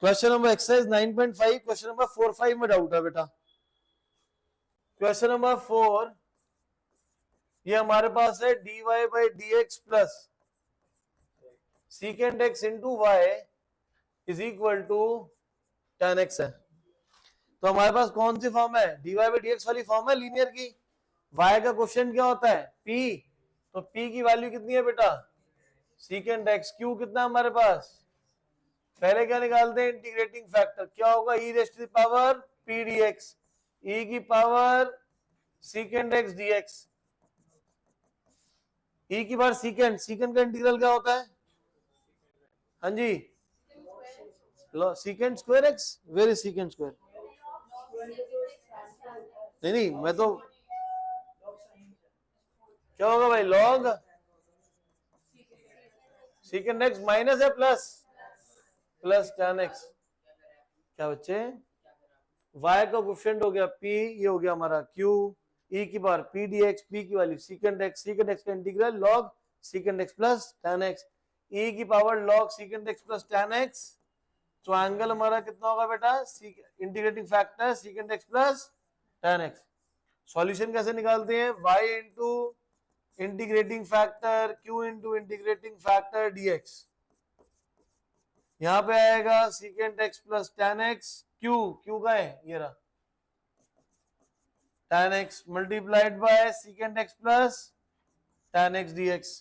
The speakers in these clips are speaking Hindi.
Question number exercise 9.5 question number 4-5 में डाउट है बेटा। क्वेश्चन नंबर 4 ये हमारे पास है dy by d x plus secant x into y is equal to tan x है। तो हमारे पास कौन सी फॉर्म है? dy बाई डी एक्स वाली फॉर्म है लीनियर की। y का क्वेश्चन क्या होता है? p। तो p की वैल्यू कितनी है बेटा? Secant x। q कितना है हमारे पास? पहले क्या निकालते हैं? इंटीग्रेटिंग फैक्टर क्या होगा? e raise to the power p dx, e की power secant x dx। e की पावर सीकेंट, सीकेंट का इंटीग्रल क्या होता है? हाँ जी, secant square x। Where is secant square? नहीं, मैं तो क्या होगा भाई? लॉग सीकेंट x माइनस है प्लस tan x। क्या बच्चे? y का कोएफिशिएंट हो गया p, ये हो गया हमारा q, e की पावर p dx, p की वैल्यू सीकेंट x का integral log secant x plus tan x, e की power log secant x plus tan x। तो एंगल हमारा कितना होगा बेटा? Integrating factor secant x plus tan x। Solution कैसे निकालते हैं? y into integrating factor q into integrating factor dx। यहां पे आएगा secant x plus tan x, Q का है ये रहा, tan x multiplied by secant x plus tan x dx।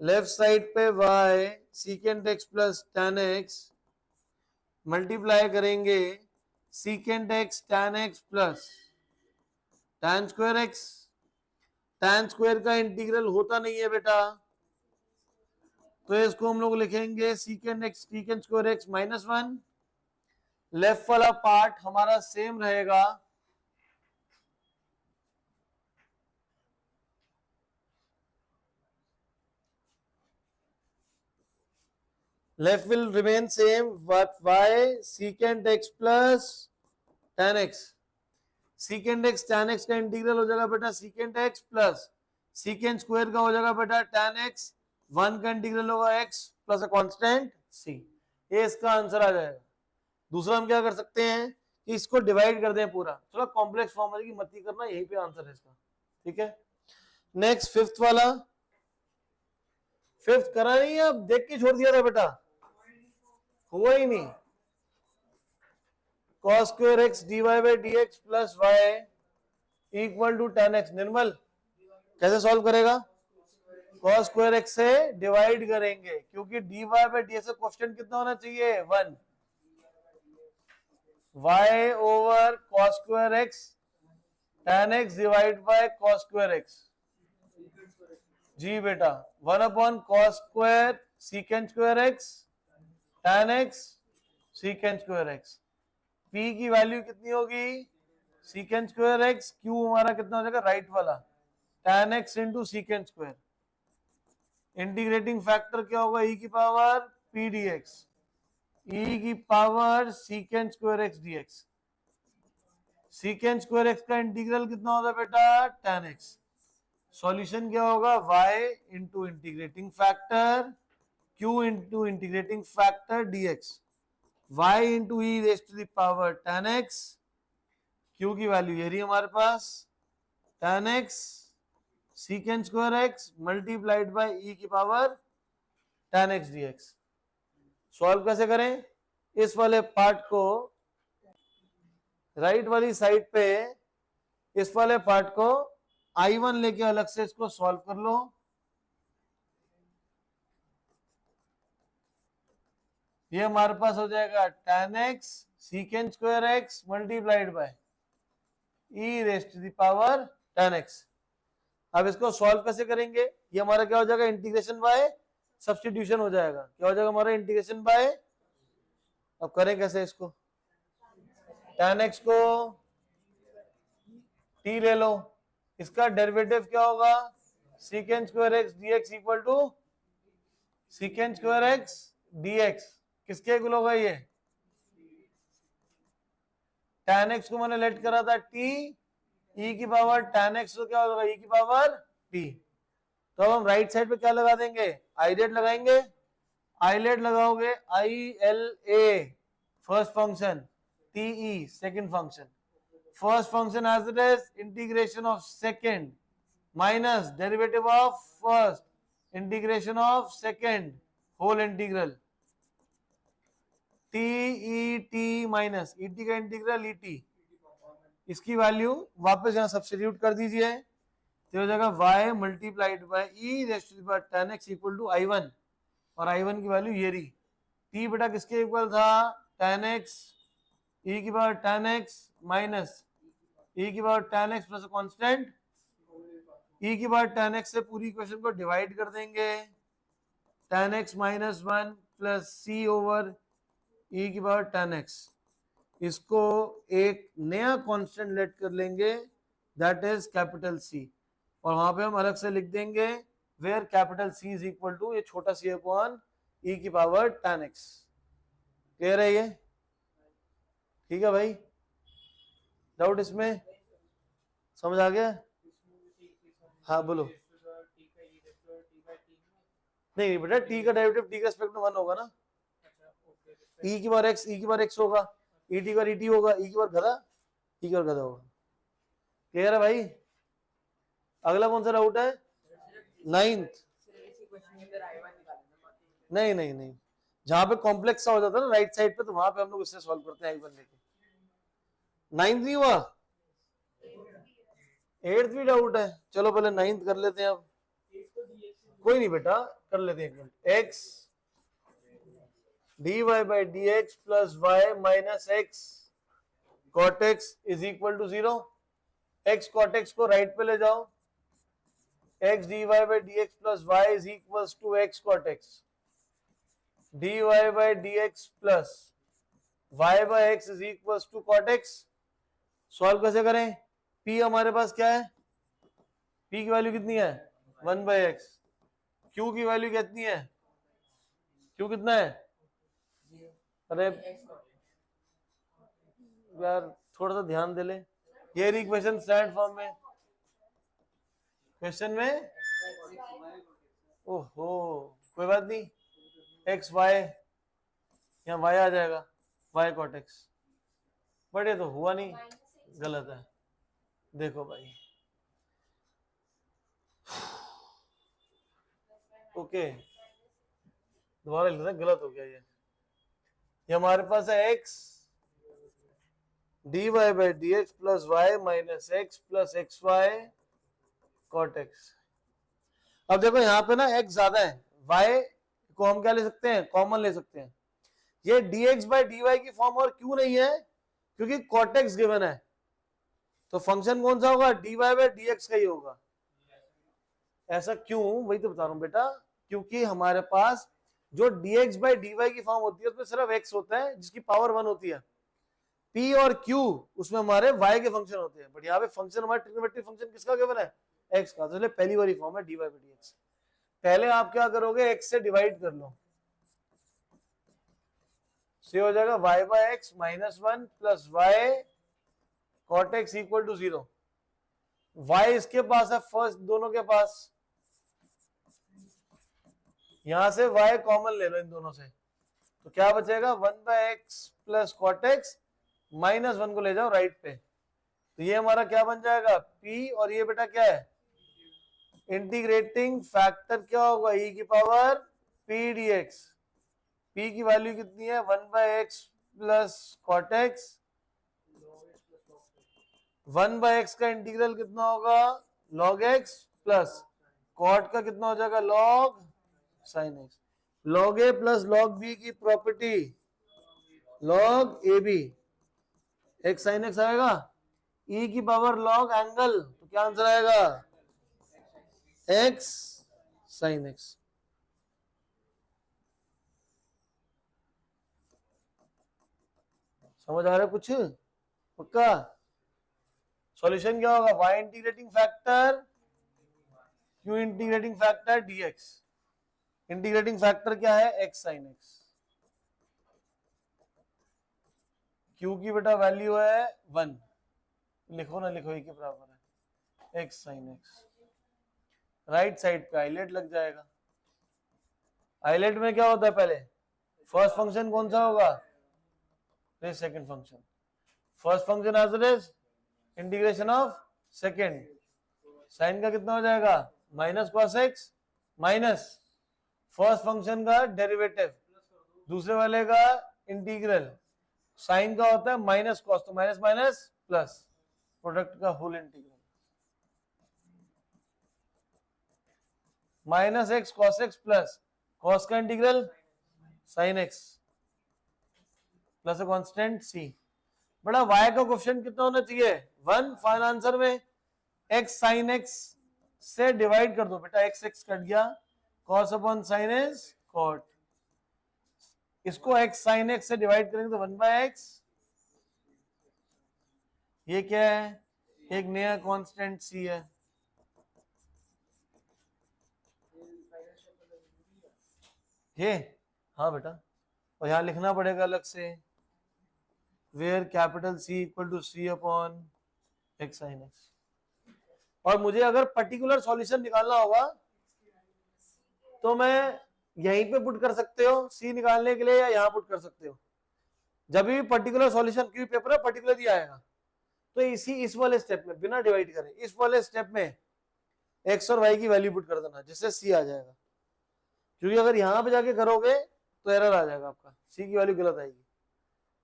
Left side पे y secant x plus tan x multiply करेंगे secant x tan x plus tan square x। tan square का इंटीग्रल होता नहीं है बेटा, तो इसको हम लोग लिखेंगे secant square x minus 1। Left वाला पार्ट हमारा सेम रहेगा, left will remain same, y secant x plus tan x। Secant x tan x का इंटीग्रल हो जाएगा बेटा secant x plus secant square का हो जाएगा बेटा tan x, 1 का इंटीग्रल होगा x plus a constant c। ये इसका आंसर आ जाएगा। दूसरा हम क्या कर सकते हैं कि इसको डिवाइड कर दें पूरा, थोड़ा कॉम्प्लेक्स फॉर्म की मत ही करना, यही पे आंसर है इसका। ठीक है, नेक्स्ट फिफ्थ वाला। फिफ्थ करा नहीं है, अब देख के छोड़ दिया था बेटा, हुआ ही नहीं। cos square x dy by d x plus y equal to tan x। Nirmal कैसे सॉल्व करेगा? cos स्क्वायर x से डिवाइड करेंगे, क्योंकि dy बाई डी एक्स का कोएफिशिएंट कितना होना चाहिए? 1। y over cos square x tan x divide by cos square x। जी बेटा, 1 upon cos square secant square x tan x secant square x। p की वैल्यू कितनी होगी? सीकेंट स्क्वायर x, q हमारा कितना हो जाएगा राइट वाला, tan x into secant square. Integrating factor क्या होगा? e की पावर p dx, e की power secant square x dx। Secant square x का इंटीग्रल कितना होगा बेटा? tan x। सॉल्यूशन क्या होगा? y into integrating factor q into integrating factor dx, y into e raise to the power tan x, q की वैल्यू ये रही हमारे पास tan x secant square x multiplied by e की power tan x dx। Solve कैसे करें? इस वाले पार्ट को राइट वाली साइड पे, इस वाले पार्ट को I1 लेके अलग से इसको सॉल्व कर लो। ये हमारे पास हो जाएगा tan x secant square x multiplied by e raise to the power tan x। अब इसको सॉल्व कैसे करेंगे? ये हमारा क्या हो जाएगा? इंटीग्रेशन बाय सब्स्टिट्यूशन हो जाएगा। क्या हो जाएगा हमारा? Integration by. अब करें कैसे इसको? tan x को t ले लो, इसका डेरिवेटिव क्या होगा? Secant square x dx equal to secant square x dx। किसके इक्वल होगा ये? tan x को मैंने लेट करा था t, e की पावर tan x तो क्या होगा? e की पावर t। तो अब हम राइट साइड पे क्या लगा देंगे? आईलेट लगाएंगे। आईलेट लगाओगे, ILA first function TE, second function. First function as it is integration of second minus derivative of first integration of second whole integral t e t minus e t का इंटीग्रल ई टी, इसकी वैल्यू वापस यहाँ सब्स्टिट्यूट कर दीजिए तो हो जाएगा y multiplied by e raise to the power tan x equal to i1 और i1 की वैल्यू ये रही। t बेटा किसके इक्वल था tan x e की power tan x minus e की power tan x plus constant e की पावर tan x से पूरी इक्वेशन को डिवाइड कर देंगे tan x minus 1 plus c over e की पावर tan x, इसको एक नया कांस्टेंट लेट कर लेंगे दैट इज कैपिटल C और वहां पे हम अलग से लिख देंगे where capital C is equal to ये छोटा c अपॉन e की पावर tan x। क्लियर है ये? ठीक है भाई, डाउट इसमें? समझ आ गया? हाँ बोलो। नहीं बेटा t का डेरिवेटिव t का रेस्पेक्ट में 1 होगा ना, e की बार x होगा, e t बार et होगा, e की बार गधा होगा। क्लियर है भाई? अगला कौन सा डाउट है? 9th। नहीं जहां पे कॉम्प्लेक्स सा हो जाता है ना राइट साइड पे, तो वहां पे हम लोग इससे सॉल्व करते हैं i1 लेके। 9th नहीं हुआ, 8th भी डाउट है। चलो पहले 9th कर लेते हैं। अब कोई नहीं बेटा, कर लेते हैं एक minute. x dy by dx plus y minus x cot x is equal to 0। x cot x को राइट पे ले जाओ, x dy by dx plus y is equals to x cot x, dy by dx plus y by x is equals to cot x। Solve कैसे करें? p हमारे पास क्या है? p की वैल्यू कितनी है? 1 by x। q की वैल्यू कितनी है? q कितना है? अरे यार थोड़ा सा ध्यान दे ले। ये इक्वेशन स्टैंड फॉर्म में, क्वेश्चन में ओहो कोई बात नहीं, एक्स वाई यहाँ वाई आ जाएगा, वाई कॉट एक्स, बट ये तो हुआ नहीं, गलत है। देखो भाई ओके दोबारा लिखना, गलत हो गया ये हमारे पास है x dy by dx plus y minus x plus x y cot x। अब देखो यहाँ पे ना x ज्यादा है, y को हम क्या ले सकते हैं? कॉमन ले सकते हैं। ये dx by dy की फॉर्म और क्यों नहीं है? क्योंकि cot x गिवन है, तो फंक्शन कौन सा होगा? dy by dx का ही होगा। ऐसा क्यों? वही तो बता रहा हूं बेटा, क्योंकि हमारे पास जो dx by dy की फॉर्म होती है उसमें सिर्फ x होता है जिसकी पावर 1 होती है, p और q उसमें हमारे y के फंक्शन होते हैं, बट यहाँ पे फंक्शन हमारे ट्रिग्नोमेट्रिक फंक्शन किसका गिवन है? x का, तो इसलिए पहली वाली फॉर्म है dy by dx। पहले आप क्या करोगे? x से डिवाइड कर लो, से हो जाएगा y by x minus 1 plus y cot x equal to 0। y इसके पास है फर्स्ट, दोनों के पास, यहां से y कॉमन ले लो इन दोनों से, तो क्या बचेगा? 1 by x plus cot x minus 1 को ले जाओ राइट पे, तो ये हमारा क्या बन जाएगा? p, और ये बेटा क्या है? इंटीग्रेटिंग फैक्टर क्या होगा? e की पावर p dx। p की वैल्यू कितनी है? 1 by x plus cot x, 1 by x का इंटीग्रल कितना होगा? log x प्लस कॉट का कितना हो जाएगा? log sin x। log a plus log b की property log ab, x sin x आएगा, e की पावर log एंगल, तो क्या आंसर आएगा? x sin x। समझ आ रहा है कुछ? पक्का? सॉल्यूशन क्या होगा? y integrating factor q integrating factor dx, integrating factor क्या है? x sin x। q की बेटा वैल्यू है 1, लिखो ना, लिखो, के बराबर है x sin x। Right side पे आइलेट लग जाएगा। आइलेट में क्या होता है? पहले फर्स्ट फंक्शन कौन सा होगा? this second function. First function as it is integration of second, sine का कितना हो जाएगा minus cos x minus first function का डेरिवेटिव, दूसरे वाले का इंटीग्रल, साइन का होता है माइनस कॉस, तो माइनस माइनस प्लस, प्रोडक्ट का whole integral minus x cos x plus cos का integral sine x plus a constant C. बड़ा y का कोएफिशिएंट कितना होना चाहिए 1, फाइनल आंसर में x sin x से डिवाइड कर दो बेटा, x x कट गया, cos upon sin is cot, इसको x sin x से डिवाइड करेंगे तो 1/x, ये क्या है एक नया कांस्टेंट c है, ये हाँ बेटा, और यहां लिखना पड़ेगा अलग से where capital C equal to C upon x sin x। और मुझे अगर पर्टिकुलर सॉल्यूशन निकालना होगा तो मैं यहीं पे पुट कर सकते हो C निकालने के लिए, या यहाँ पुट कर सकते हो, जब भी पर्टिकुलर सॉल्यूशन क्योंकि पेपर है पर्टिकुलर ही आएगा, तो इस वाले स्टेप में बिना डिवाइड करें इस वाले स्टेप में x और y की वैल्यू पुट कर देना जिससे C आ जाएगा, क्योंकि अगर यहाँ पे जाके करोगे तो एरर आ जाएगा, आपका C की वैल्यू गलत आएगी।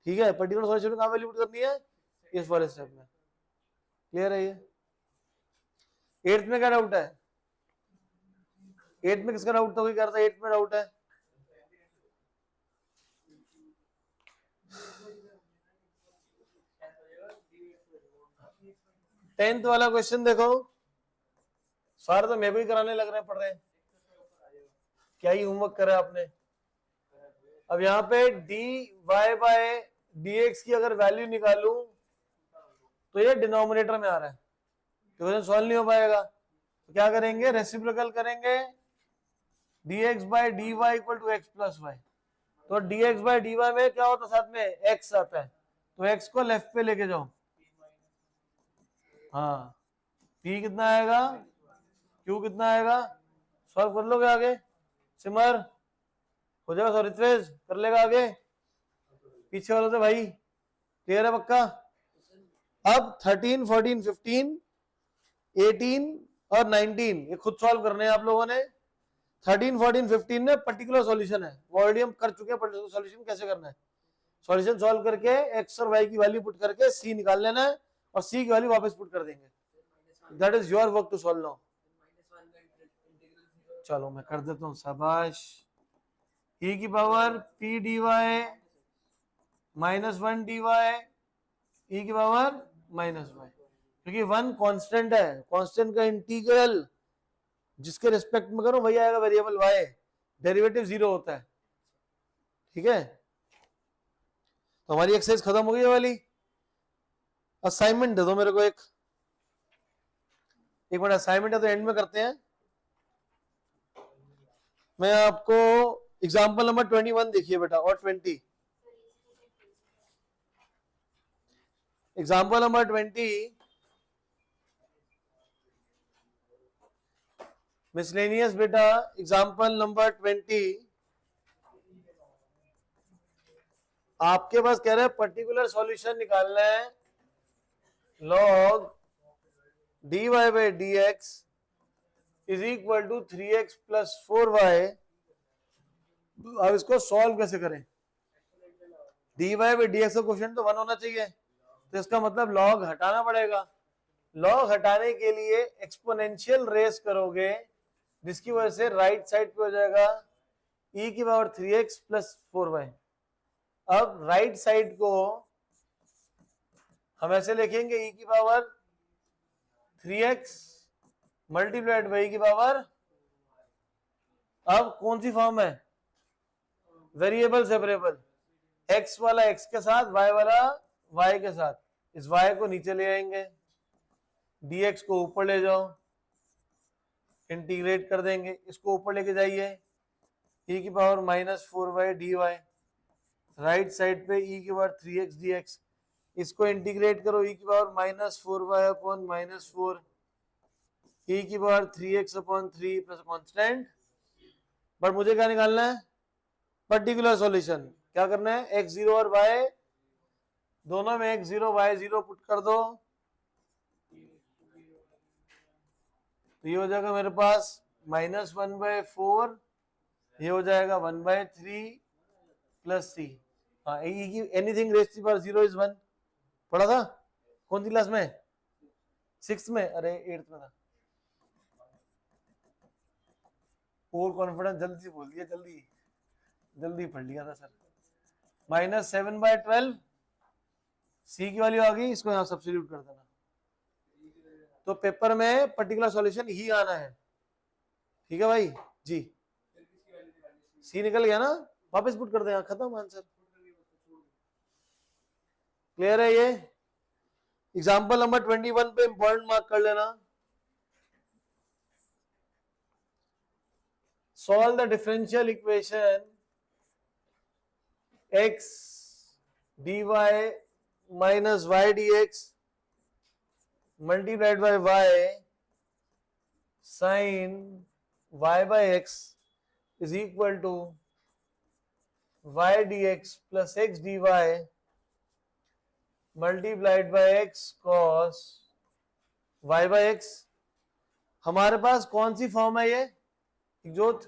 ठीक है, पर्टिकुलर सॉल्यूशन में कहाँ वैल्यू पुट करनी है इस वाले स्टेप में। क्लियर है ये? 8th में क्या डाउट है? 8th में किसका डाउट था? कोई कह रहा था 8th में डाउट है। टेंथ वाला क्वेश्चन देखो, सारे तो मैं भी कराने लग रहे हैं, पढ़ रहे हैं, क्या ही होमवर्क करा आपने। अब यहाँ पे dy बाय dx की अगर वैल्यू निकालूं तो ये डिनोमिनेटर में आ रहा है, तो क्वेश्चन सॉल्व नहीं हो पाएगा, तो क्या करेंगे रेसिप्रोकल करेंगे, dx by dy equal to x plus y, तो dx बाय dy में क्या होता है साथ में x आता है, तो x को लेफ्ट पे लेके जाओ, हाँ p कितना आएगा q कितना आएगा, सॉल्व कर लोगे आगे, सिमर हो जाएगा, सॉरी रित्वेज कर लेगा आगे, पीछे वालों से भाई क्लियर है पक्का। अब 13, 14, 15, 18 और 19 ये खुद सॉल्व करने हैं आप लोगों ने। 13, 14, 15 में पर्टिकुलर सॉल्यूशन है, वो ऑलरेडी हम कर चुके हैं, पर्टिकुलर सॉल्यूशन कैसे करना है, सॉल्यूशन सॉल्व करके x और y की वैल्यू पुट करके c निकाल लेना है और c की वैल्यू वापस पुट कर देंगे, that is your work to solve now. चलो मैं कर देता हूँ, शाबाश। e की power p dy -1 dy e की पावर -y, क्योंकि 1 कांस्टेंट है, कांस्टेंट का इंटीग्रल जिसके रिस्पेक्ट में करो वही आएगा वेरिएबल y, डेरिवेटिव 0 होता है। ठीक है, तो हमारी एक्सरसाइज खत्म हो गई वाली। असाइनमेंट दे दो मेरे को एक मिनट, असाइनमेंट है तो एंड में करते हैं। मैं आपको एग्जांपल नंबर 21 देखिए बेटा, और 20, एग्जाम्पल नंबर 20, मिसलेनियस बेटा, एग्जाम्पल नंबर 20, आपके पास कह रहे हैं पर्टिकुलर सॉल्यूशन निकालना है, log dy by dx is equal to 3x plus 4y। अब इसको सॉल्व कैसे करें, dy बाय dx का क्वेश्चन तो 1 होना चाहिए, तो इसका मतलब log हटाना पड़ेगा, log हटाने के लिए एक्सपोनेंशियल रेस करोगे जिसकी वजह से राइट साइड पे हो जाएगा e की पावर 3x प्लस 4y। अब राइट साइड को हम ऐसे लिखेंगे e की power 3x multiplied by e की पावर, अब कौन सी फॉर्म है, वेरिएबल सेपरेबल, x वाला x के साथ y वाला y के साथ, इस y को नीचे ले आएंगे, dx को ऊपर ले जाओ, इंटीग्रेट कर देंगे, इसको ऊपर लेके जाइए, e की power -4y dy, right side पे e की पावर 3x dx, इसको इंटीग्रेट करो, e की पावर -4y अपॉन -4, e की power 3x upon 3 plus constant. But मुझे क्या निकालना है, पर्टिकुलर सॉल्यूशन। क्या करना है, x0 और y दोनों में x 0 y 0 पुट कर दो, तो ये हो जाएगा मेरे पास -1/4, ये हो जाएगा 1/3 प्लस c। हाँ, anything raise to power 0 is 1 पढ़ा था कौन सी क्लास में? 6th में? अरे 8th में था। ओवर कॉन्फिडेंस, जल्दी से बोल दिया, जल्दी जल्दी पढ़ लिया था सर। -7/12 सी की वैल्यू आ गई, इसको यहाँ सब्स्टिट्यूट कर देना। तो पेपर में पर्टिकुलर सॉल्यूशन ही आना है, ठीक है भाई जी। सी निकल गया ना, वापस पुट कर दे, यहाँ खत्म आंसर। क्लियर है ये? एग्जाम्पल नंबर 21 पे इंपॉर्टेंट मार्क कर लेना। Solve the differential equation x dy minus y dx multiplied by y sin y by x is equal to y dx plus x dy multiplied by x cos y by x। हमारे पास कौन सी फॉर्म है ये जोत?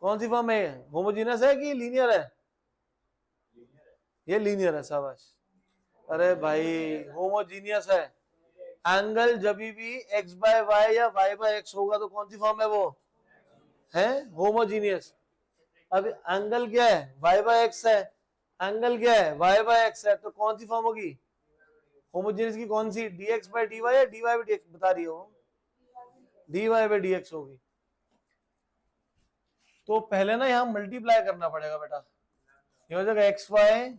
कौन सी फॉर्म है ये? होमोजीनियस है कि लीनियर है? ये लीनियर है, शाबाश। अरे भाई होमोजीनियस है। एंगल जब भी x बाय वाई या y बाय x होगा तो कौन सी फॉर्म है वो? है होमोजीनियस। अब एंगल क्या है? y बाय x है। एंगल क्या है? y बाय x है, तो कौन सी फॉर्म होगी होमोजीनियस की? कौन सी? dx बाय dy या dy बाय dx? बता रही हो, dy बाय dx होगी। तो पहले ना यहां मल्टीप्लाई करना पड़ेगा बेटा, ये हो जाएगा x y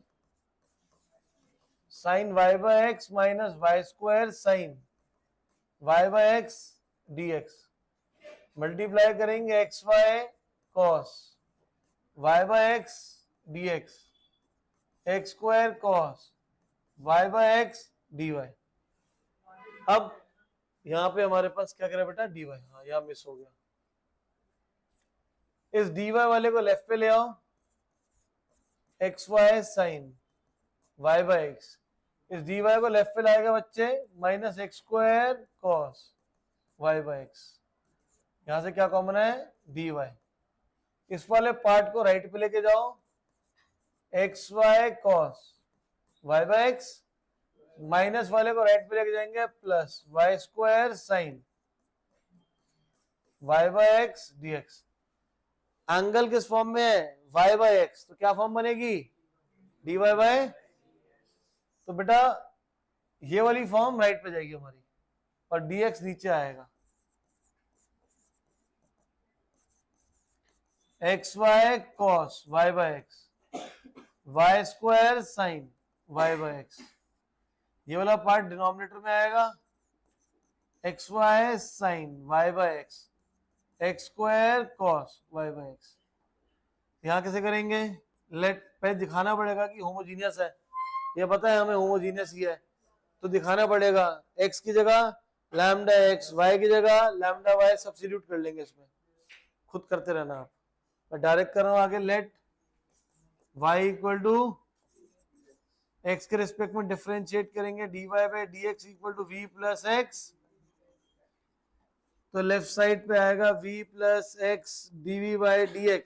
sine y by x minus y square sine y by x dx। Multiply करेंगे x y cos y by x dx, x square cos y by x dy। अब यहां पे हमारे पास क्या करें बेटा? dy। हाँ, यहां मिस हो गया। इस dy वाले को लेफ्ट पे ले आओ, x y sine y by x. इस dy को लेफ्ट पे लाएगा बच्चे, minus x square cos y by x. यहां से क्या कॉमन है? dy। इस वाले पार्ट को राइट पे लेके जाओ, x y cos y by x, minus वाले को राइट पे लेके जाएंगे plus y square sine y by x dx। Angle किस फॉर्म में है? y बाय एक्स, तो क्या फॉर्म बनेगी? dy by. तो बेटा ये वाली फॉर्म राइट पे जाएगी हमारी और dx नीचे आएगा। X y cos y by x y square sine y by x, ये वाला पार्ट डिनोमिनेटर में आएगा, x y sine y by x x square cos y by x. यहां कैसे करेंगे? लेट पहले दिखाना पड़ेगा कि होमोजीनियस है, ये पता है हमें होमोजीनियस ही है, तो दिखाना पड़ेगा। x की जगह लैम्डा x, y की जगह लैम्डा y सब्स्टिट्यूट कर लेंगे इसमें, खुद करते रहना आप। मैं डायरेक्ट कर रहा हूं आगे, let y equal to x के रिस्पेक्ट में डिफरेंशिएट करेंगे, dy by dx equal to v plus x। तो लेफ्ट साइड पे आएगा v plus x dv by dx।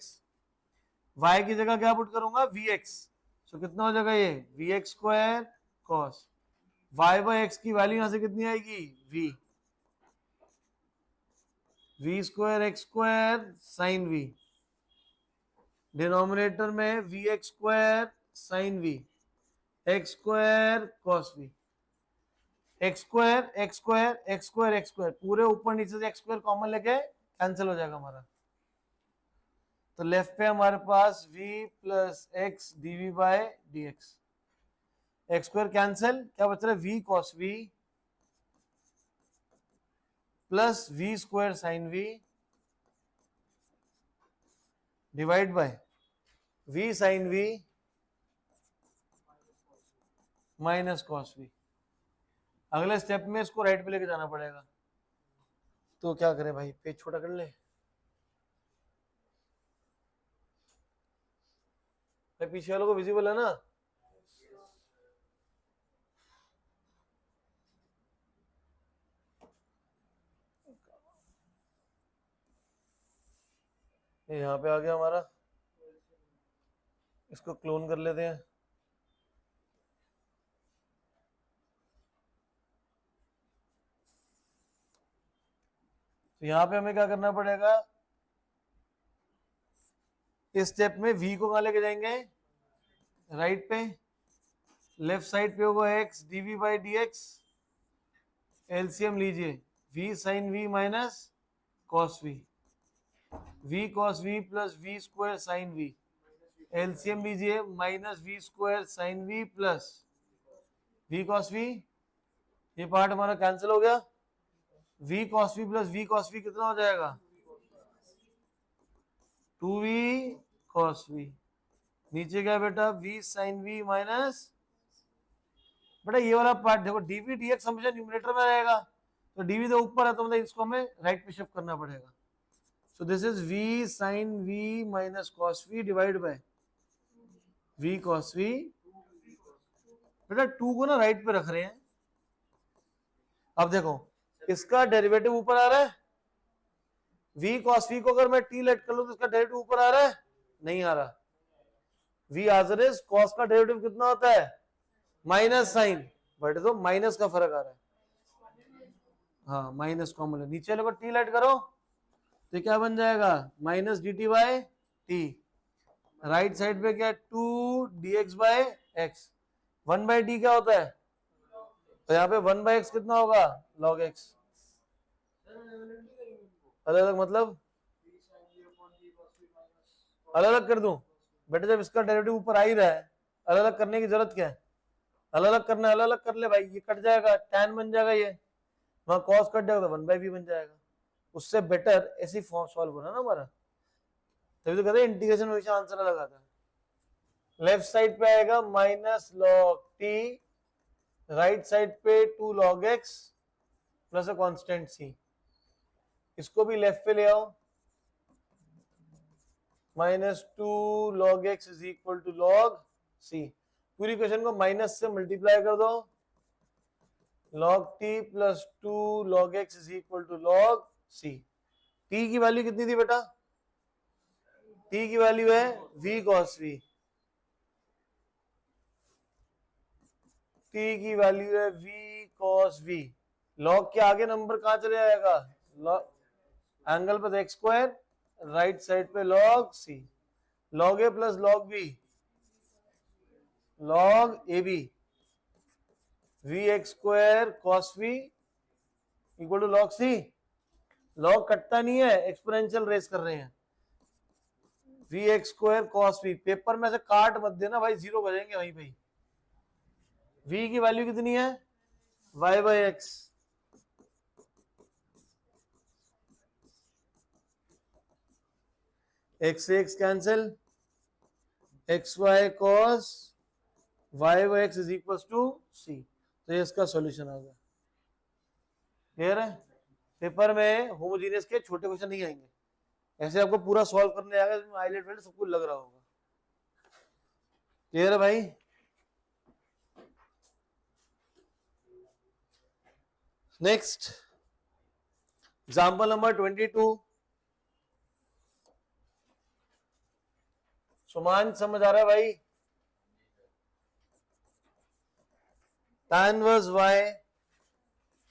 y की जगह क्या पुट करूंगा? vx, तो कितना हो जाएगा ये? vx square cos y by x की वैल्यू यहां से कितनी आएगी? v square x square sine v, denominator में vx square sine v, x square cos v, x square x square x square x square, पूरे ऊपर नीचे से x स्क्वायर कॉमन लेके कैंसिल हो जाएगा हमारा। तो लेफ्ट पे हमारे पास v plus x dv by dx, x square cancel, क्या बच रहा है? v cos v plus v square sine v divide by v sine v minus cos v। अगले स्टेप में इसको राइट पे लेके जाना पड़ेगा, तो क्या करें भाई? पेज छोटा कर ले भाई, पीछे वालों को विजिबल है ना? ये यहाँ पे आ गया हमारा, इसको क्लोन कर लेते हैं। तो यहाँ पे हमें क्या करना पड़ेगा, इस स्टेप में v को कहाँ लेके जाएंगे, राइट पे, लेफ्ट साइड पे होगा x dv by dx, LCM लीजिए, v sine v minus cos v cos v plus v square sine v, एलसीएम लीजिए, minus v square sine v plus v cos v, ये पार्ट हमारा कैंसिल हो गया, v cos v plus v cos v कितना हो जाएगा, 2v cos v, नीचे क्या बेटा v sin v माइनस, बेटा ये वाला पार्ट देखो dv dx हमेशा न्यूमरेटर में रहेगा, तो dv तो ऊपर है तो मतलब इसको हमें राइट पे शिफ्ट करना पड़ेगा। So this is v sin v minus cos v divide by v cos v, बेटा 2 को ना राइट पे रख रहे हैं। अब देखो इसका डेरिवेटिव ऊपर आ रहा है, v cos v को अगर मैं t लेट कर लूं तो इसका डेरिवेटिव ऊपर आ रहा है, नहीं आ रहा। v हाजिर है, cos का डेरिवेटिव कितना होता है, माइनस साइन, बट तो माइनस का फर्क आ रहा है, हाँ माइनस कॉमन है, नीचे लोग t लेट करो तो क्या बन जाएगा, minus d t by t, right side पे क्या 2 dx by x, 1 by t क्या होता है, तो यहाँ पे 1 बाई एक्स कितना होगा, log x, अलग अलग मतलब अलग अलग कर दूं, बेटे जब इसका डेरिवेटिव ऊपर आ ही रहा है, अलग अलग करने की जरूरत क्या है, अलग अलग करना, अलग अलग कर ले भाई, ये कट जाएगा tan बन जाएगा, ये वहां cos कट जाएगा तो 1 बाई v बन जाएगा, उससे बेटर ऐसी फॉर्म सॉल्व होना ना हमारा, तभी तो कहते हैं इंटीग्रेशन हमेशा आंसर अलग आता है। लेफ्ट साइड पे आएगा minus log t, right side पे 2 log x plus a constant c, इसको भी लेफ्ट पे ले आओ, minus 2 log x is equal to log c, पूरी क्वेश्चन को माइनस से मल्टीप्लाई कर दो, log t plus 2 log x is equal to log c, t की वैल्यू कितनी थी बेटा, t की वैल्यू है v cos v, t की वैल्यू है v cos v, log के आगे नंबर कहां चले जाएगा, एंगल पे x स्क्वायर, राइट साइड पे log c, log a plus log b, log ab, vx square cos v equal to log c, log कटता नहीं है, एक्सपोनेंशियल रेस कर रहे हैं, vx square cos v, paper में से काट मत देना भाई, जीरो बजेंगे वहीं पे, v की वैल्यू कितनी है, y बाई एक्स, x से x cancel, x y cos y by x is equal to C, तो ये इसका सॉल्यूशन आ गया, क्लियर है। पेपर में होमोजेनियस के छोटे क्वेश्चन नहीं आएंगे, ऐसे आपको पूरा सॉल्व करने आएगा, इसमें हाईलाइट वाइलाइट सब कुछ लग रहा होगा, क्लियर है भाई। नेक्स्ट एग्जांपल नंबर 22, सुमान समझ आ रहा है भाई, tan inverse y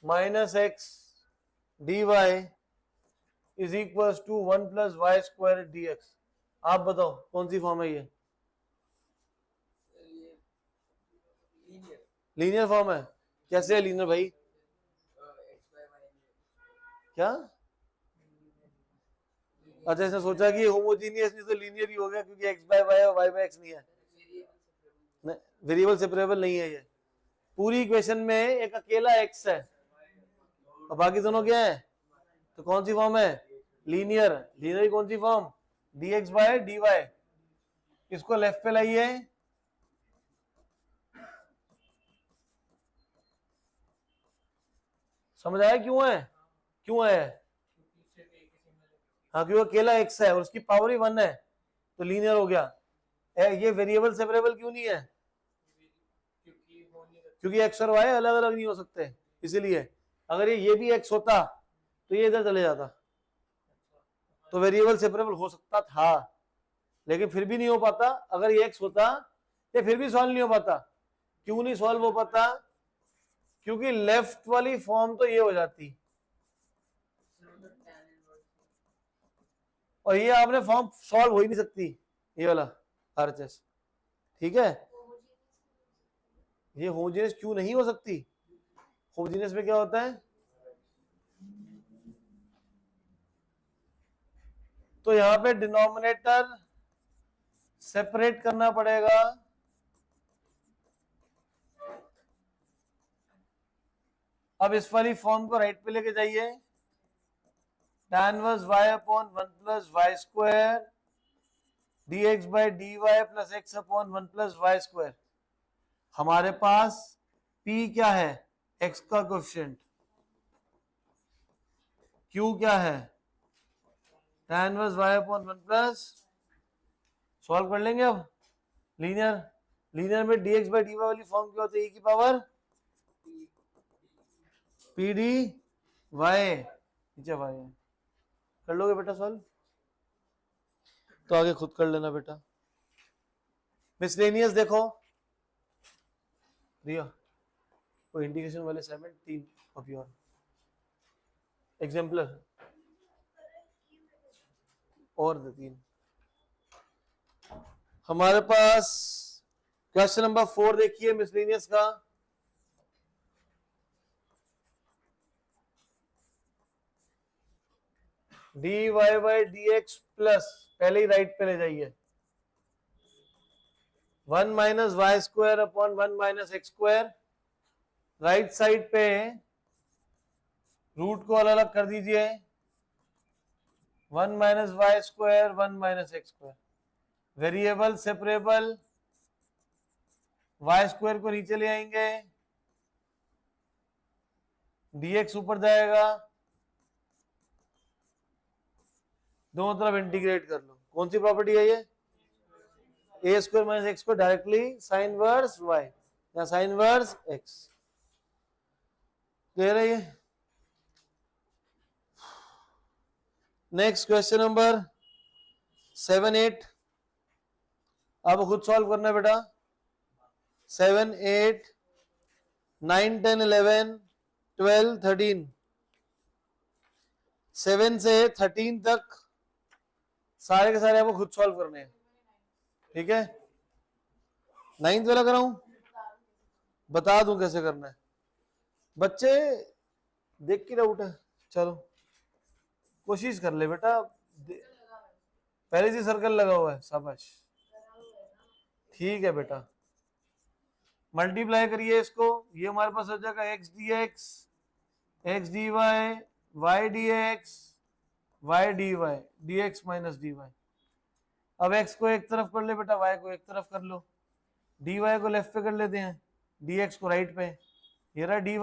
minus x d y is equal to 1 plus y square d x, आप बताओ कौन सी फॉर्म है ये, लीनियर फॉर्म है, कैसे है लीनियर भाई, क्या, अच्छा इसने सोचा कि होमोजीनियस नहीं तो लीनियर ही हो गया क्योंकि x बाय वाई और y बाय एक्स नहीं है, वेरिएबल सेपरेबल नहीं है, ये पूरी इक्वेशन में एक अकेला x है और बाकी दोनों क्या है, तो कौन सी फॉर्म है, लीनियर, लीनियर की कौन सी फॉर्म, dx बाय dy, इसको लेफ्ट पे लाइए, समझ आया क्यों है, क्यों है, हाँ क्योंकि अकेला x है और उसकी पावर ही 1 है तो लीनियर हो गया, ये वेरिएबल सेपरेबल क्यों नहीं है, क्योंकि x और y अलग अलग नहीं हो सकते, इसीलिए अगर ये भी x होता तो ये इधर चले जाता, तो वेरिएबल सेपरेबल हो सकता था, लेकिन फिर भी नहीं हो पाता। अगर ये x होता ये फिर भी सॉल्व नहीं हो पाता। क्यों नहीं सॉल्व हो पाता? क्योंकि लेफ्ट वाली फॉर्म तो ये हो जाती और ये आपने फॉर्म सॉल्व हो ही नहीं सकती, ये वाला आरएचएस। ठीक है, ये होमोजेनियस क्यों नहीं हो सकती? होमोजेनियस में क्या होता है? तो यहां पे डिनोमिनेटर सेपरेट करना पड़ेगा। अब इस वाली फॉर्म को राइट पे लेके जाइए। tan inverse y upon 1 plus y square dx by dy plus x upon 1 plus y square. हमारे पास p क्या है? x का कोएफिशिएंट। q क्या है? tan inverse y upon 1 plus, solve कर लेंगे अब। लीनियर में dx बाई dy वाली फॉर्म क्या होती है? e की पावर पी डी वाई, नीचे वाई है। कर लोगे बेटा सॉल्व? तो आगे खुद कर लेना बेटा। मिसलेनियस देखो दिया, वो इंडिकेशन वाले 17 ऑफ योर एग्जाम्पलर और 3। हमारे पास क्वेश्चन नंबर 4 देखिए मिसलेनियस का। dy बाई dx प्लस, पहले ही राइट पे ले जाइए, 1 minus y square upon 1 minus x square. Right side पे रूट को अलग अलग कर दीजिए, 1 minus y square 1 minus x square. Variable separable, y square को नीचे ले आएंगे, dx ऊपर जाएगा, दोनों तरफ इंटीग्रेट कर लो। कौन सी प्रॉपर्टी है ये? A square minus x square directly sine inverse y या साइन वर्स एक्स। क्लियर है ये? नेक्स्ट क्वेश्चन नंबर 7, 8 अब खुद सॉल्व करना है बेटा। 7, 8, 9, 10, 11, 12, 13, 7 से 13 तक सारे के सारे आपको खुद सॉल्व करने हैं। ठीक है, 9th वाला कराऊं? बता दूं कैसे करना है? बच्चे देख के डाउट है, चलो कोशिश कर ले बेटा। पहले से सर्कल लगा हुआ है, शाबाश। ठीक है बेटा, मल्टीप्लाई करिए इसको, ये हमारे पास हो जाएगा x d x, x d y, y d x, y d y, d x minus d y. अब x को एक तरफ कर ले बेटा, y को एक तरफ कर लो, dy को लेफ्ट पे कर लेते हैं, dx को राइट पे। ये रहा dy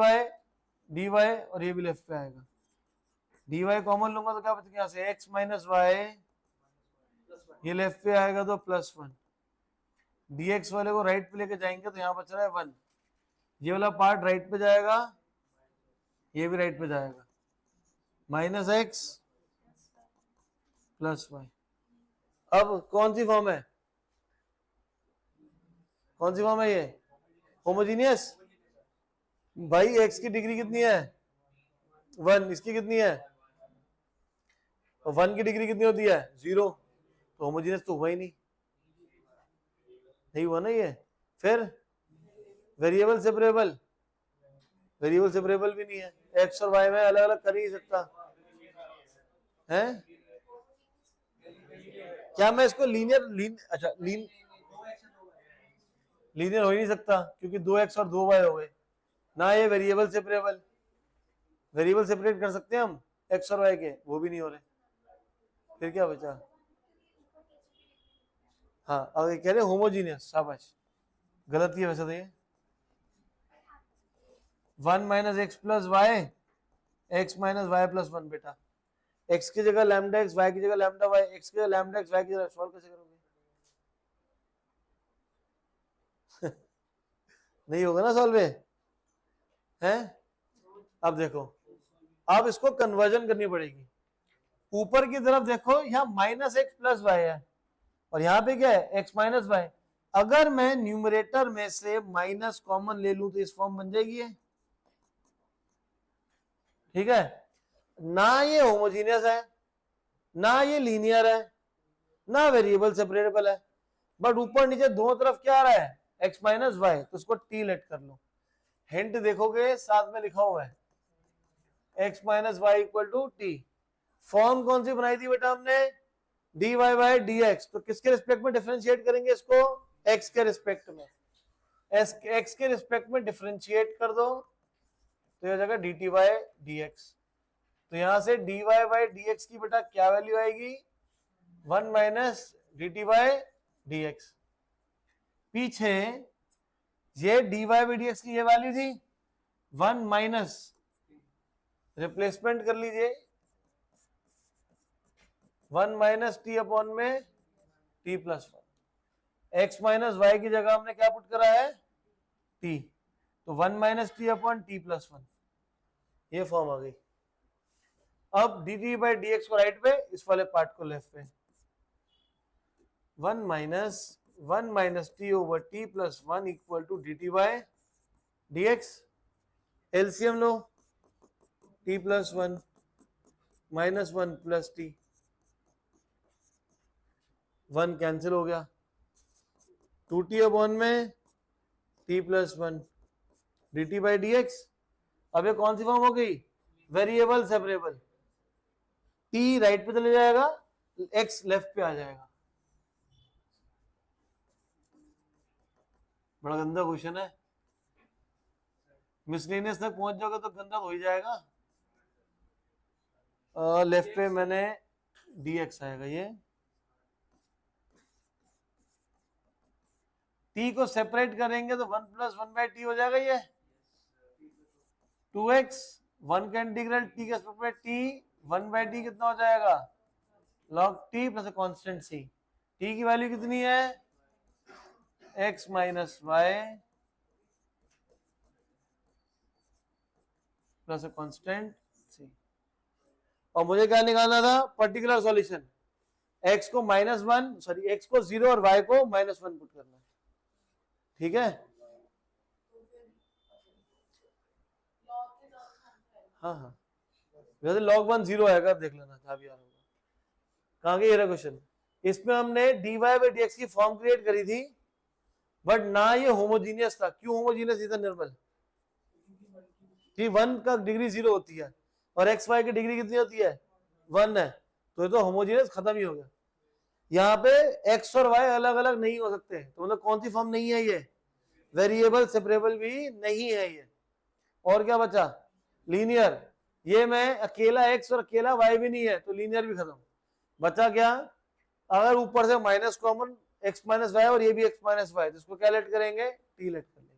और ये भी लेफ्ट पे आएगा। dy कॉमन लूंगा तो क्या बचेगा यहाँ से? x माइनस वाई, ये लेफ्ट पे आएगा तो +1। dx वाले को राइट पे लेके जाएंगे तो यहाँ बच रहा है 1। ये वाला पार्ट राइट पे जाएगा, ये भी राइट पे जाएगा, -x + y। अब कौन सी फॉर्म है? कौन सी फॉर्म है ये? होमोजीनियस। भाई x की डिग्री कितनी है? 1। इसकी कितनी है? और 1 की डिग्री कितनी होती है? 0। तो होमोजीनियस तो हुआ ही नहीं, नहीं हुआ ना ये। फिर वेरिएबल सेपरेबल, वेरिएबल सेपरेबल भी नहीं है, x और y में अलग अलग कर ही सकता है। क्या मैं इसको लीनियर लीनियर हो ही नहीं सकता, क्योंकि 2x और 2y हो गए ना। ये वेरिएबल सेपरेबल, वेरिएबल सेपरेट कर सकते हैं हम x और y के, वो भी नहीं हो रहे। फिर क्या बचा? हाँ, अब कह रहे होमोजीनियस, शाबाश। गलत ही है वैसे तो ये। 1 minus x plus y, x minus y plus 1 बेटा। x की जगह लैम्डा x, y की जगह लैम्डा y, x की जगह लैम्डा x, y की जगह। सॉल्व कैसे करोगे? नहीं होगा ना सॉल्व है? अब देखो, अब इसको कन्वर्जन करनी पड़ेगी। ऊपर की तरफ देखो, यहाँ माइनस एक्स प्लस वाई है और यहाँ पे क्या है, एक्स माइनस वाई। अगर मैं न्यूमरेटर में से माइनस कॉमन ले लूं तो इस फॉर्म बन जाएगी ये, ठीक है। ना ये होमोजीनियस है, ना ये लीनियर है, ना वेरिएबल सेपरेटेबल है, बट ऊपर नीचे दोनों तरफ क्या आ रहा है, एक्स माइनस वाई, तो उसको टी लेट कर लो। हिंट देखोगे साथ में लिखा हुआ है x minus y equal to t. Form कौन सी बनाई थी बेटा हमने, d y by d x. तो किसके रिस्पेक्ट में डिफरेंशिएट करेंगे इसको, एक्स के रिस्पेक्ट में। एक्स के रिस्पेक्ट में डिफरेंशिएट कर दो तो यह जाएगा d t by d x. तो यहां से d y by d x की बेटा क्या वैल्यू आएगी, 1 minus d t by d x. पीछे ये d y by d x की ये वैल्यू थी 1 माइनस, रिप्लेसमेंट कर लीजिए 1 माइनस टी अपॉन में t plus 1। X minus y की जगह हमने क्या पुट करा है, टी, तो 1 minus t upon t plus 1, ये फॉर्म आ गई। अब d t by d x को राइट पे, इस वाले पार्ट को लेफ्ट पे। 1 minus t over t plus 1 equal to d t by d x. LCM लो, t plus 1 minus 1 plus t, 1 cancel हो गया, 2t अपॉन में t plus 1 d t by d x. अब ये कौन सी फॉर्म हो गई, वेरिएबल सेपरेबल। t राइट पे चले जाएगा, x लेफ्ट पे आ जाएगा। बड़ा गंदा क्वेश्चन है, मिसलेनियस तक पहुंच जाओगे तो गंदा हो ही जाएगा। लेफ्ट पे मैंने dx आएगा, ये t को सेपरेट करेंगे तो 1 प्लस 1 बाई टी हो जाएगा, ये 2x, 1 का इंटीग्रल t के रिस्पेक्ट में t, 1 बाई टी कितना हो जाएगा, log t plus constant c। t की वैल्यू कितनी है, x minus y plus constant c। और मुझे क्या निकालना था, पर्टिकुलर सॉल्यूशन। x को -1, सॉरी x को 0 और y को -1 पुट करना है, ठीक है। हाँ हाँ, वैसे log 1 0 आएगा, देख लेना क्या भी आ रहा होगा। कहाँ गया ये क्वेश्चन, इसमें हमने dy बाई डी एक्स की फॉर्म क्रिएट करी थी, बट ना ये होमोजीनियस था। क्यों होमोजीनियस था निर्मल, कि 1 का डिग्री 0 होती है और एक्स वाई की डिग्री कितनी होती है, 1 है, तो ये तो होमोजीनियस खत्म ही हो गया। यहाँ पे एक्स और वाई अलग अलग नहीं हो सकते, तो मतलब कौन सी फॉर्म नहीं है ये, वेरिएबल सेपरेबल भी नहीं है ये। और क्या बचा, लीनियर। ये मैं अकेला एक्स और अकेला वाई भी नहीं है, तो लीनियर भी खत्म। बचा क्या, अगर ऊपर से minus common x minus y और ये भी एक्स माइनस वाई, तो इसको क्या लेट करेंगे, टी लेट कर लेंगे।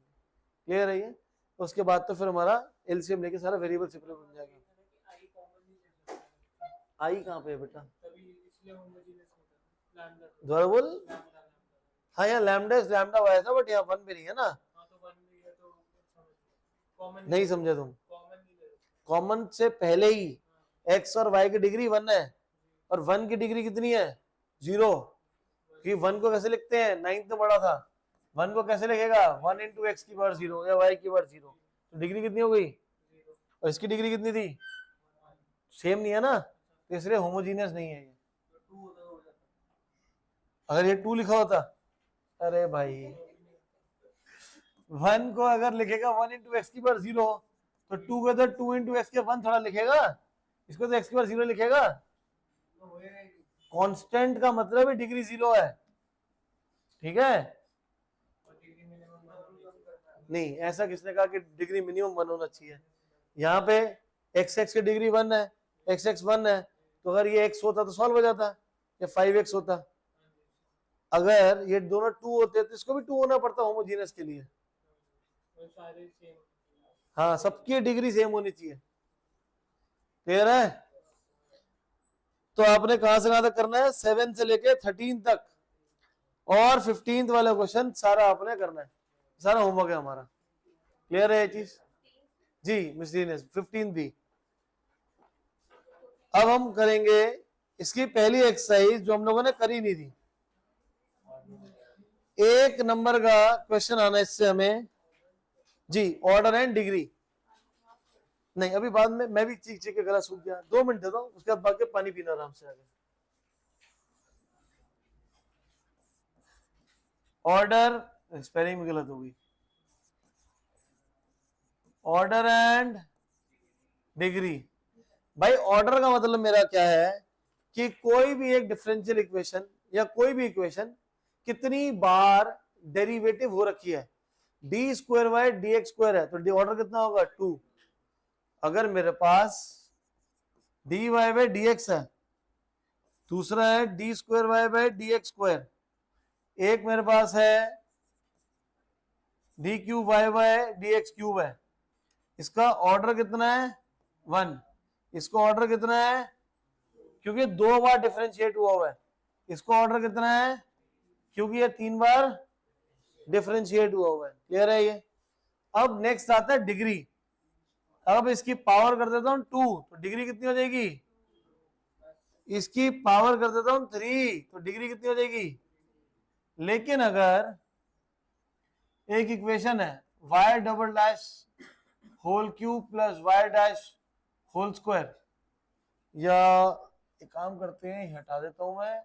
क्लियर है ये। उसके बाद तो फिर हमारा एलसीएम लेके सारा वेरिएबल सेपरेबल बन जाएगा। आई कहाँ पे है बेटा, दोबारा बोल। हाँ यहाँ लैम्डा लैम्डा वाई था, बट यहाँ 1 भी नहीं है ना, नहीं समझे तुम। कॉमन से पहले ही x और y की डिग्री 1 है और 1 की डिग्री कितनी है, 0। कि 1 को कैसे लिखते हैं, 9 तो बड़ा था, 1 को कैसे लिखेगा, 1 इंटू एक्स की पावर 0 या y की पावर 0, तो डिग्री कितनी हो गई, और इसकी डिग्री कितनी थी, सेम नहीं है ना, तो इसलिए होमोजीनियस नहीं है ये। अगर ये 2 लिखा होता, अरे भाई 1 को अगर लिखेगा 1 इंटू एक्स की पावर 0, तो 2 को तो 2 इंटू एक्स के 1 थोड़ा लिखेगा, इसको तो एक्स की पावर 0 लिखेगा। कांस्टेंट का मतलब है डिग्री 0 है, ठीक है। नहीं, ऐसा किसने कहा कि डिग्री मिनिमम 1 होना चाहिए। यहाँ पे एक्स एक्स की डिग्री 1 है, एक्स एक्स 1 है, तो अगर ये x होता तो सॉल्व हो जाता, या 5x होता। अगर ये दोनों 2 होते तो इसको भी 2 होना पड़ता होमोजीनियस के लिए। हाँ, सबकी डिग्री सेम होनी चाहिए। क्लियर है। तो आपने कहां से कहां तक करना है, 7 से लेके 13 तक, और 15th वाला क्वेश्चन सारा आपने करना है, सारा होमवर्क है हमारा। क्लियर है ये चीज जी, मिसलीनियस 15 भी। अब हम करेंगे इसकी पहली एक्सरसाइज जो हम लोगों ने करी नहीं थी, 1 नंबर का क्वेश्चन आना इससे हमें जी, ऑर्डर एंड डिग्री। नहीं अभी बाद में, मैं भी चीख चीख के गला सूख गया, 2 मिनट दे दो, उसके बाद भाग के पानी पीना आराम से आगे। ऑर्डर, स्पेलिंग में गलत होगी, ऑर्डर एंड डिग्री। भाई ऑर्डर का मतलब मेरा क्या है कि कोई भी एक डिफरेंशियल इक्वेशन या कोई भी इक्वेशन कितनी बार डेरिवेटिव हो रखी है, d square y d x square है, तो ऑर्डर कितना होगा 2। अगर मेरे पास d y by d x है, दूसरा है d square y by d x square, एक मेरे पास है d cube y by d x cube है, इसका ऑर्डर कितना है 1, इसको ऑर्डर कितना है, क्योंकि 2 बार डिफरेंशिएट हुआ है, इसको ऑर्डर कितना है क्योंकि ये 3 बार डिफरेंशिएट हुआ है। क्लियर है ये। अब नेक्स्ट आता है डिग्री। अब इसकी पावर कर देता हूं 2, तो डिग्री कितनी हो जाएगी, इसकी पावर कर देता हूं 3, तो डिग्री कितनी हो जाएगी। लेकिन अगर एक इक्वेशन है y double dash whole cube plus y dash whole square, या एक काम करते हैं, हटा देता हूं मैं,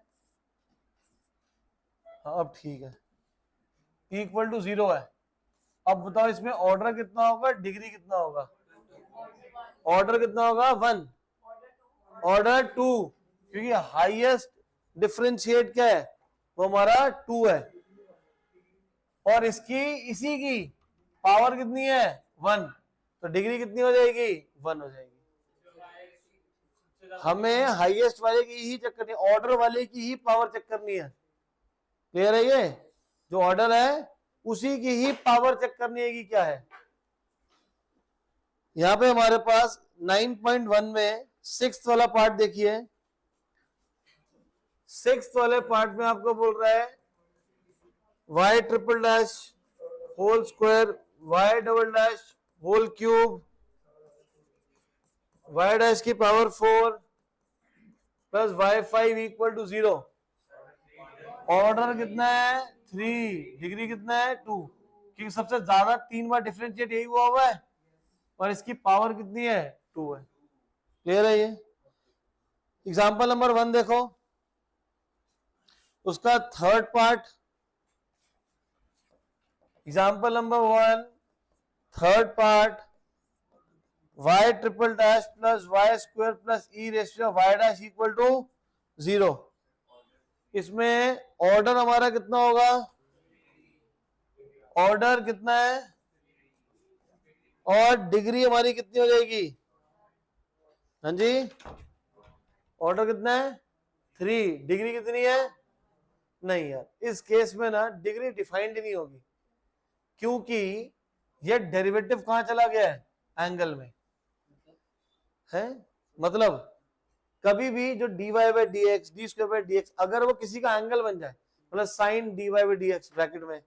हाँ अब ठीक है, इक्वल टू 0 है। अब बताओ इसमें ऑर्डर कितना होगा, डिग्री कितना होगा, ऑर्डर कितना होगा 1, ऑर्डर 2, क्योंकि हाईएस्ट डिफरेंशिएट क्या है वो हमारा 2 है, और इसकी इसी की पावर कितनी है 1, तो डिग्री कितनी हो जाएगी 1 हो जाएगी। हमें हाईएस्ट वाले की ही चेक करनी है, ऑर्डर वाले की ही पावर चेक करनी है। क्लियर है ये, जो ऑर्डर है उसी की ही पावर चेक करनी है कि क्या है। यहां पे हमारे पास 9.1 में 6th वाला पार्ट देखिए, 6th वाले पार्ट में आपको बोल रहा है y triple dash whole square y double dash whole cube y dash की power 4 plus y5 equal to 0। Order कितना है 3, डिग्री कितना है 2, क्योंकि सबसे ज्यादा 3 बार डिफरेंशिएट यही हुआ है, और इसकी पावर कितनी है 2 है। क्लियर है ये। एग्जाम्पल नंबर 1 देखो, उसका third part, example number 1 third part, y triple dash plus y square plus e ratio y dash equal to 0। इसमें ऑर्डर हमारा कितना होगा, ऑर्डर कितना है, और डिग्री हमारी कितनी हो जाएगी, हाँ जी, ऑर्डर कितना है 3, डिग्री कितनी है, नहीं यार इस केस में ना डिग्री डिफाइंड नहीं होगी, क्योंकि ये डेरिवेटिव कहां चला गया है, एंगल में है। मतलब कभी भी जो dy by d x, d square by d x, अगर वो किसी का एंगल बन जाए, मतलब sine dy by d x bracket में,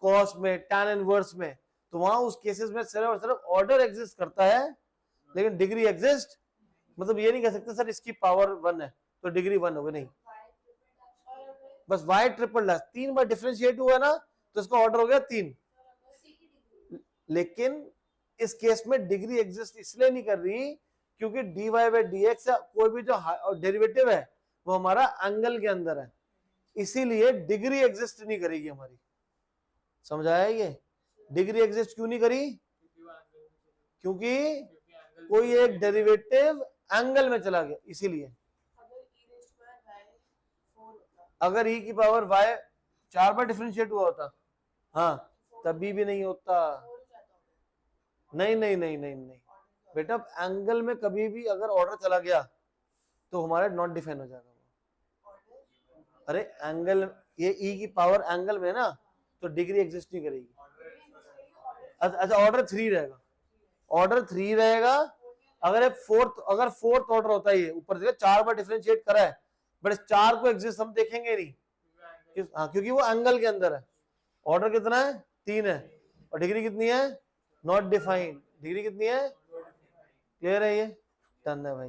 कॉस में, tan इनवर्स में, तो वहां उस केसेस में सिर्फ और सिर्फ ऑर्डर एग्जिस्ट करता है, लेकिन डिग्री एग्जिस्ट, मतलब ये नहीं कह सकते सर इसकी पावर 1 है तो डिग्री 1 होगी, नहीं, बस y ट्रिपल डैश 3 बार डिफरेंशिएट हुआ ना, तो इसका ऑर्डर हो गया 3। लेकिन इस केस में डिग्री एग्जिस्ट इसलिए नहीं कर रही क्योंकि dy बाई डी एक्स कोई भी जो डेरिवेटिव है वो हमारा एंगल के अंदर है, इसीलिए डिग्री एग्जिस्ट नहीं करेगी हमारी। समझाया ये, डिग्री एग्जिस्ट क्यों नहीं करी, क्योंकि कोई एक डेरिवेटिव एंगल में चला गया, इसीलिए। अगर e की पावर y 4 बार डिफरेंशिएट हुआ होता, हाँ, तभी भी नहीं होता। नहीं नहीं नहीं नहीं नहीं बेटा, एंगल में कभी भी अगर ऑर्डर चला गया तो हमारा नॉट डिफाइन हो जाएगा। अरे एंगल, ये e की पावर एंगल में ना, तो डिग्री एग्जिस्ट नहीं करेगी। अच्छा ऑर्डर 3 रहेगा, ऑर्डर 3 रहेगा। अगर फोर्थ ऑर्डर होता है, ऊपर से 4 बार डिफरेंशिएट करा है, बट इस 4 को एग्जिस्ट हम देखेंगे नहीं, क्योंकि वो एंगल के अंदर है। ऑर्डर कितना है 3 है, और डिग्री कितनी है, नॉट डिफाइंड, डिग्री कितनी है, क्लियर है ये, डन है भाई।